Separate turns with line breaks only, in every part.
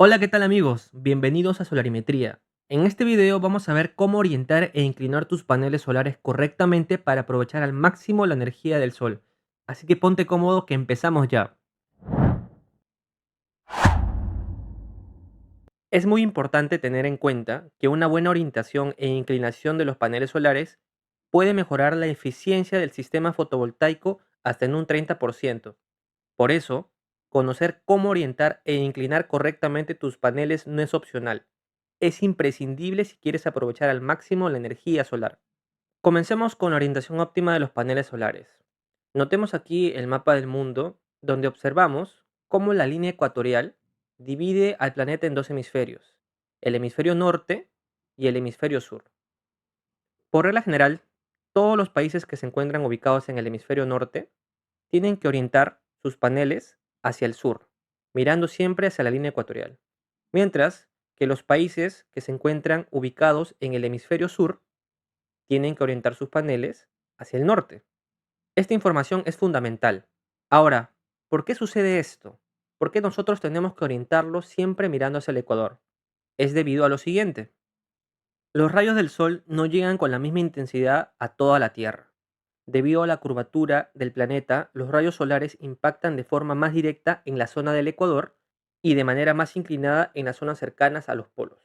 Hola, ¿qué tal amigos? Bienvenidos a Solarimetría. En este video vamos a ver cómo orientar e inclinar tus paneles solares correctamente para aprovechar al máximo la energía del sol. Así que ponte cómodo que empezamos ya. Es muy importante tener en cuenta que una buena orientación e inclinación de los paneles solares puede mejorar la eficiencia del sistema fotovoltaico hasta en un 30%. Por eso, conocer cómo orientar e inclinar correctamente tus paneles no es opcional. Es imprescindible si quieres aprovechar al máximo la energía solar. Comencemos con la orientación óptima de los paneles solares. Notemos aquí el mapa del mundo, donde observamos cómo la línea ecuatorial divide al planeta en dos hemisferios, el hemisferio norte y el hemisferio sur. Por regla general, todos los países que se encuentran ubicados en el hemisferio norte tienen que orientar sus paneles hacia el sur, mirando siempre hacia la línea ecuatorial, mientras que los países que se encuentran ubicados en el hemisferio sur tienen que orientar sus paneles hacia el norte. Esta información es fundamental. Ahora, ¿por qué sucede esto? ¿Por qué nosotros tenemos que orientarlos siempre mirando hacia el ecuador? Es debido a lo siguiente. Los rayos del sol no llegan con la misma intensidad a toda la Tierra. Debido a la curvatura del planeta, los rayos solares impactan de forma más directa en la zona del ecuador y de manera más inclinada en las zonas cercanas a los polos.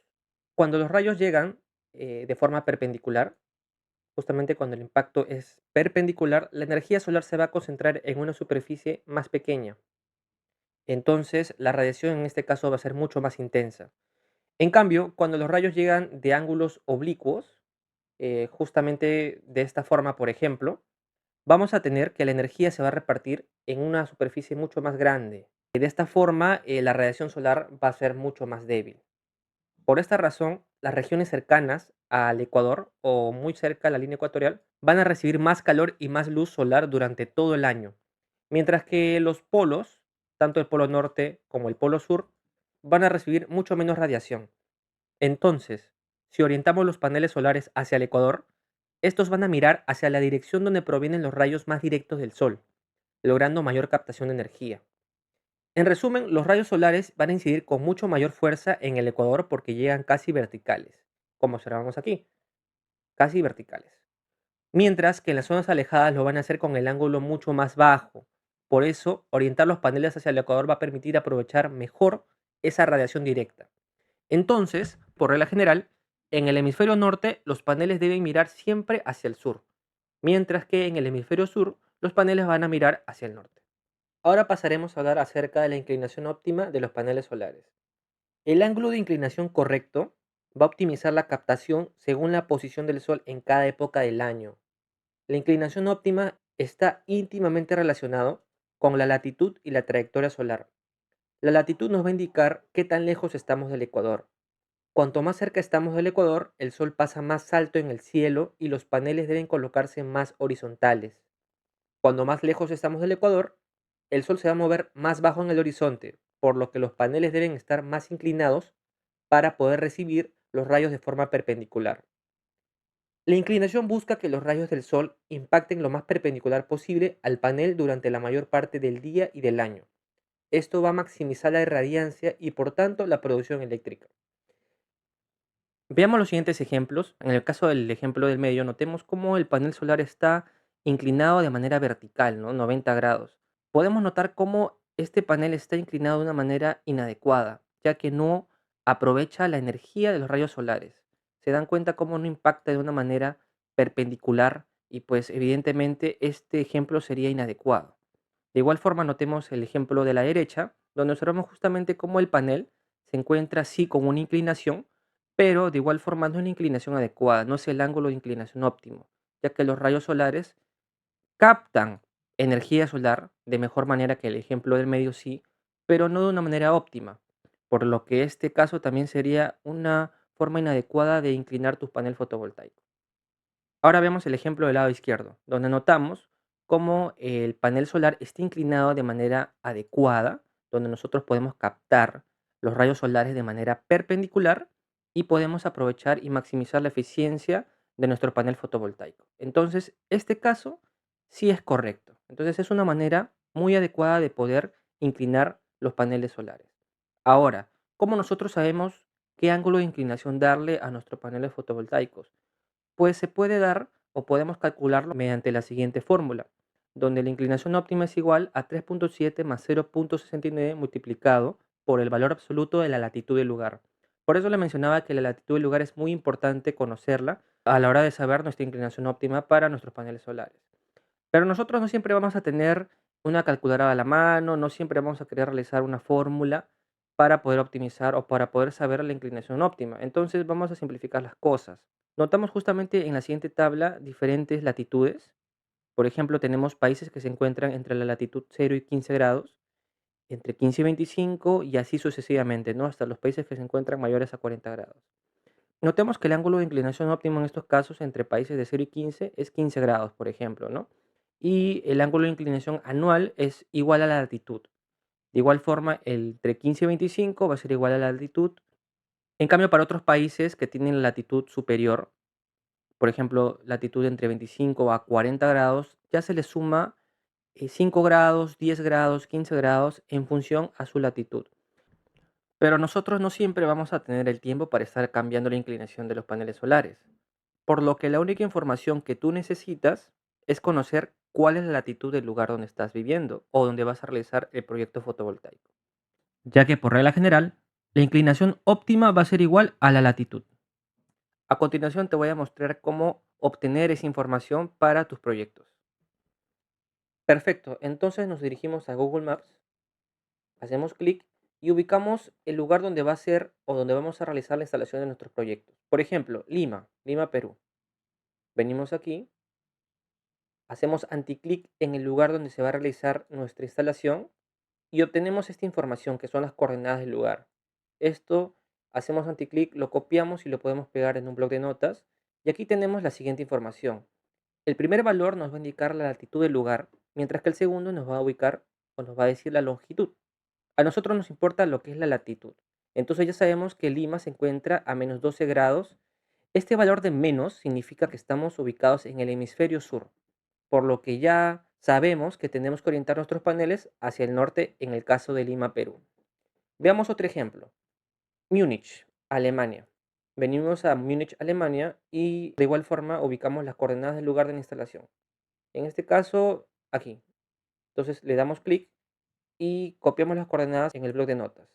Cuando los rayos llegan de forma perpendicular, justamente cuando el impacto es perpendicular, la energía solar se va a concentrar en una superficie más pequeña. Entonces, la radiación en este caso va a ser mucho más intensa. En cambio, cuando los rayos llegan de ángulos oblicuos, justamente de esta forma, por ejemplo, vamos a tener que la energía se va a repartir en una superficie mucho más grande. Y de esta forma, la radiación solar va a ser mucho más débil. Por esta razón, las regiones cercanas al Ecuador o muy cerca a la línea ecuatorial van a recibir más calor y más luz solar durante todo el año, mientras que los polos, tanto el polo norte como el polo sur, van a recibir mucho menos radiación. Entonces, si orientamos los paneles solares hacia el Ecuador, estos van a mirar hacia la dirección donde provienen los rayos más directos del Sol, logrando mayor captación de energía. En resumen, los rayos solares van a incidir con mucho mayor fuerza en el Ecuador porque llegan casi verticales, como observamos aquí, casi verticales. Mientras que en las zonas alejadas lo van a hacer con el ángulo mucho más bajo. Por eso, orientar los paneles hacia el Ecuador va a permitir aprovechar mejor esa radiación directa. Entonces, por regla general, en el hemisferio norte los paneles deben mirar siempre hacia el sur, mientras que en el hemisferio sur los paneles van a mirar hacia el norte. Ahora pasaremos a hablar acerca de la inclinación óptima de los paneles solares. El ángulo de inclinación correcto va a optimizar la captación según la posición del sol en cada época del año. La inclinación óptima está íntimamente relacionado con la latitud y la trayectoria solar. La latitud nos va a indicar qué tan lejos estamos del ecuador. Cuanto más cerca estamos del ecuador, el sol pasa más alto en el cielo y los paneles deben colocarse más horizontales. Cuando más lejos estamos del ecuador, el sol se va a mover más bajo en el horizonte, por lo que los paneles deben estar más inclinados para poder recibir los rayos de forma perpendicular. La inclinación busca que los rayos del sol impacten lo más perpendicular posible al panel durante la mayor parte del día y del año. Esto va a maximizar la irradiancia y por tanto la producción eléctrica. Veamos los siguientes ejemplos. En el caso del ejemplo del medio, notemos cómo el panel solar está inclinado de manera vertical, ¿no? 90 grados. Podemos notar cómo este panel está inclinado de una manera inadecuada, ya que no aprovecha la energía de los rayos solares. Se dan cuenta cómo no impacta de una manera perpendicular y pues evidentemente este ejemplo sería inadecuado. De igual forma notemos el ejemplo de la derecha, donde observamos justamente cómo el panel se encuentra así con una inclinación, pero de igual forma no es la inclinación adecuada, no es el ángulo de inclinación óptimo, ya que los rayos solares captan energía solar de mejor manera que el ejemplo del medio sí, pero no de una manera óptima, por lo que este caso también sería una forma inadecuada de inclinar tu panel fotovoltaico. Ahora vemos el ejemplo del lado izquierdo, donde notamos cómo el panel solar está inclinado de manera adecuada, donde nosotros podemos captar los rayos solares de manera perpendicular y podemos aprovechar y maximizar la eficiencia de nuestro panel fotovoltaico. Entonces, este caso sí es correcto. Entonces, es una manera muy adecuada de poder inclinar los paneles solares. Ahora, ¿Cómo nosotros sabemos qué ángulo de inclinación darle a nuestros paneles fotovoltaicos? Pues se puede dar o podemos calcularlo mediante la siguiente fórmula, donde la inclinación óptima es igual a 3.7 más 0.69 multiplicado por el valor absoluto de la latitud del lugar. Por eso le mencionaba que la latitud del lugar es muy importante conocerla a la hora de saber nuestra inclinación óptima para nuestros paneles solares. Pero nosotros no siempre vamos a tener una calculadora a la mano, no siempre vamos a querer realizar una fórmula para poder optimizar o para poder saber la inclinación óptima. Entonces vamos a simplificar las cosas. Notamos justamente en la siguiente tabla diferentes latitudes. Por ejemplo, tenemos países que se encuentran entre la latitud 0 y 15 grados, entre 15 y 25 y así sucesivamente, ¿no? Hasta los países que se encuentran mayores a 40 grados. Notemos que el ángulo de inclinación óptimo en estos casos entre países de 0 y 15 es 15 grados, por ejemplo, ¿no? Y el ángulo de inclinación anual es igual a la latitud. De igual forma, el entre 15 y 25 va a ser igual a la latitud. En cambio, para otros países que tienen la latitud superior, por ejemplo, latitud entre 25 a 40 grados, ya se le suma 5 grados, 10 grados, 15 grados en función a su latitud. Pero nosotros no siempre vamos a tener el tiempo para estar cambiando la inclinación de los paneles solares. Por lo que la única información que tú necesitas es conocer cuál es la latitud del lugar donde estás viviendo o donde vas a realizar el proyecto fotovoltaico. Ya que por regla general, la inclinación óptima va a ser igual a la latitud. A continuación te voy a mostrar cómo obtener esa información para tus proyectos. Perfecto, entonces nos dirigimos a Google Maps, hacemos clic y ubicamos el lugar donde va a ser o donde vamos a realizar la instalación de nuestros proyectos. Por ejemplo, Lima, Perú. Venimos aquí, hacemos anticlic en el lugar donde se va a realizar nuestra instalación y obtenemos esta información que son las coordenadas del lugar. Esto hacemos anticlic, lo copiamos y lo podemos pegar en un bloc de notas. Y aquí tenemos la siguiente información. El primer valor nos va a indicar la latitud del lugar, mientras que el segundo nos va a ubicar o nos va a decir la longitud. A nosotros nos importa lo que es la latitud. Entonces ya sabemos que Lima se encuentra a menos 12 grados. Este valor de menos significa que estamos ubicados en el hemisferio sur, por lo que ya sabemos que tenemos que orientar nuestros paneles hacia el norte en el caso de Lima, Perú. Veamos otro ejemplo. Múnich, Alemania. Venimos a Múnich, Alemania y de igual forma ubicamos las coordenadas del lugar de la instalación. En este caso, aquí. Entonces le damos clic y copiamos las coordenadas en el bloc de notas.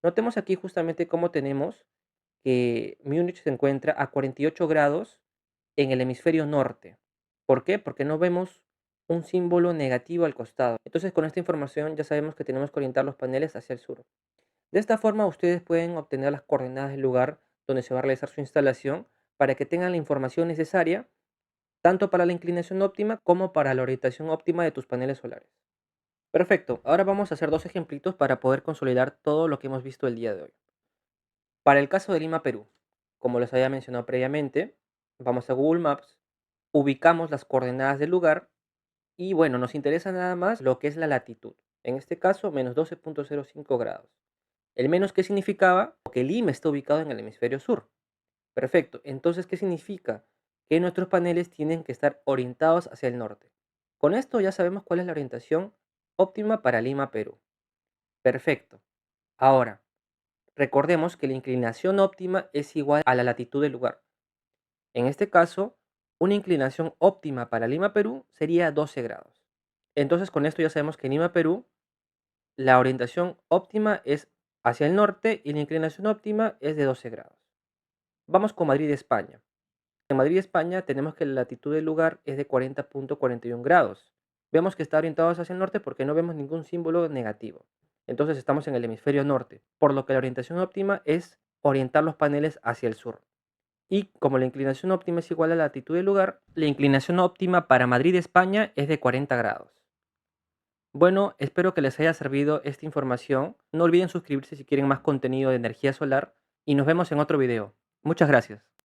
Notemos aquí justamente cómo tenemos que Múnich se encuentra a 48 grados en el hemisferio norte. ¿Por qué? Porque no vemos un símbolo negativo al costado. Entonces con esta información ya sabemos que tenemos que orientar los paneles hacia el sur. De esta forma ustedes pueden obtener las coordenadas del lugar donde se va a realizar su instalación para que tengan la información necesaria tanto para la inclinación óptima como para la orientación óptima de tus paneles solares. Perfecto, ahora vamos a hacer dos ejemplitos para poder consolidar todo lo que hemos visto el día de hoy. Para el caso de Lima, Perú, como les había mencionado previamente, vamos a Google Maps, ubicamos las coordenadas del lugar y bueno, nos interesa nada más lo que es la latitud. En este caso, menos 12.05 grados. El menos, ¿qué significaba? Que Lima está ubicado en el hemisferio sur. Perfecto, entonces, ¿qué significa? Que nuestros paneles tienen que estar orientados hacia el norte. Con esto ya sabemos cuál es la orientación óptima para Lima, Perú. Perfecto. Ahora, recordemos que la inclinación óptima es igual a la latitud del lugar. En este caso, una inclinación óptima para Lima, Perú sería 12 grados. Entonces, con esto ya sabemos que en Lima, Perú, la orientación óptima es hacia el norte y la inclinación óptima es de 12 grados. Vamos con Madrid, España. En Madrid, España, tenemos que la latitud del lugar es de 40.41 grados. Vemos que está orientado hacia el norte porque no vemos ningún símbolo negativo. Entonces estamos en el hemisferio norte, por lo que la orientación óptima es orientar los paneles hacia el sur. Y como la inclinación óptima es igual a la latitud del lugar, la inclinación óptima para Madrid, España es de 40 grados. Bueno, espero que les haya servido esta información. No olviden suscribirse si quieren más contenido de energía solar y nos vemos en otro video. Muchas gracias.